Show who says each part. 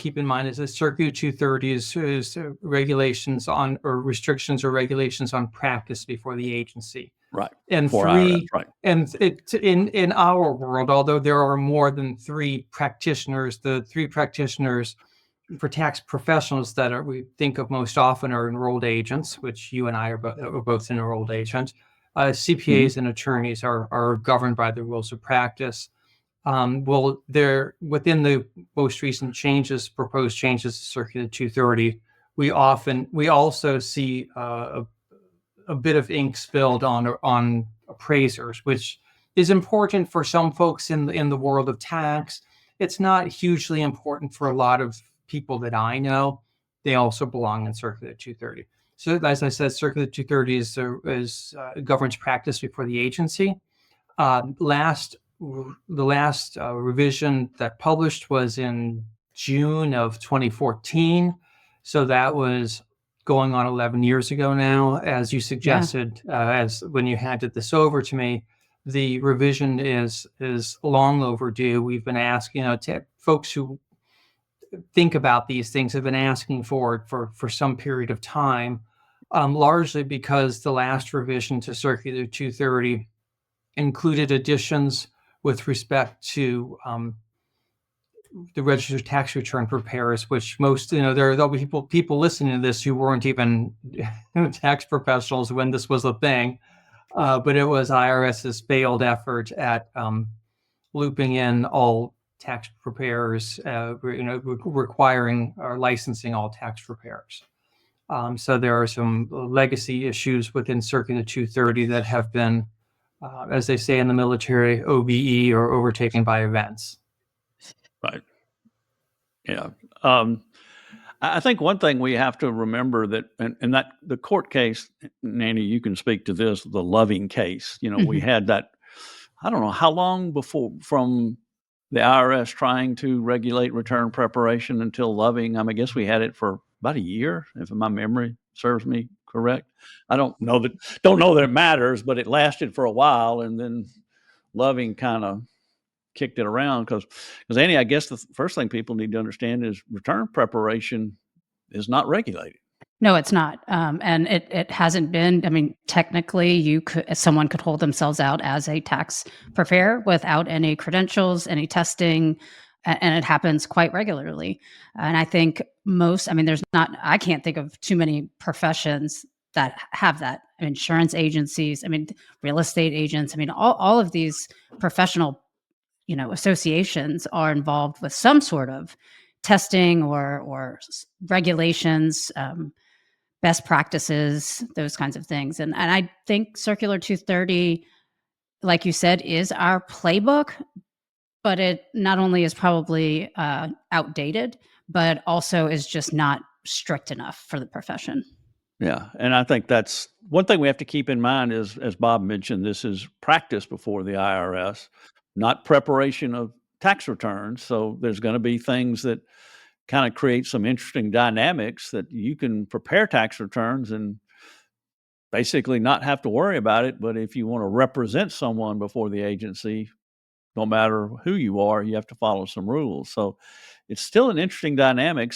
Speaker 1: keep in mind is that Circular 230 is regulations on, or restrictions or regulations on practice before the agency.
Speaker 2: Right.
Speaker 1: And
Speaker 2: For IRS, right.
Speaker 1: And in our world, although there are more than three practitioners, the three practitioners for tax professionals that we think of most often are enrolled agents, which you and I are both enrolled agents. CPAs and attorneys are governed by the rules of practice. Well, they're within the most recent proposed changes to Circular 230. We also see a bit of ink spilled on appraisers, which is important for some folks in the world of tax. It's not hugely important for a lot of people that I know. They also belong in Circular 230. So, as I said, Circular 230 governs practice before the agency. The last revision that published was in June of 2014. So that was going on 11 years ago now. As you suggested, as when you handed this over to me, the revision is long overdue. We've been asking, folks who think about these things have been asking for it for some period of time, largely because the last revision to Circular 230 included additions with respect to the registered tax return preparers, which most, there'll be people listening to this who weren't even tax professionals when this was a thing, but it was IRS's failed effort at looping in all tax preparers, requiring or licensing all tax preparers. So there are some legacy issues within Circular 230 that have been, as they say in the military, OBE, or overtaken by events.
Speaker 2: Right. Yeah. I think one thing we have to remember that, and that the court case, Nanny, you can speak to this, the Loving case, we had that, I don't know how long before from the IRS trying to regulate return preparation until Loving. I guess we had it for about a year, if my memory serves me correct. I don't know that it matters, but it lasted for a while, and then Loving kind of kicked it around because Annie, I guess the first thing people need to understand is return preparation is not regulated.
Speaker 3: No, it's not. And it hasn't been. I mean, technically, someone could hold themselves out as a tax preparer without any credentials, any testing, and it happens quite regularly. And I think I can't think of too many professions that have that. Insurance agencies, real estate agents, all of these professional, associations are involved with some sort of testing or regulations, best practices, those kinds of things. And I think Circular 230, like you said, is our playbook, but it not only is probably outdated, but also is just not strict enough for the profession.
Speaker 2: Yeah. And I think that's one thing we have to keep in mind is, as Bob mentioned, this is practice before the IRS, not preparation of tax returns. So there's going to be things that kind of create some interesting dynamics that you can prepare tax returns and basically not have to worry about it. But if you want to represent someone before the agency, no matter who you are, you have to follow some rules. So it's still an interesting dynamic.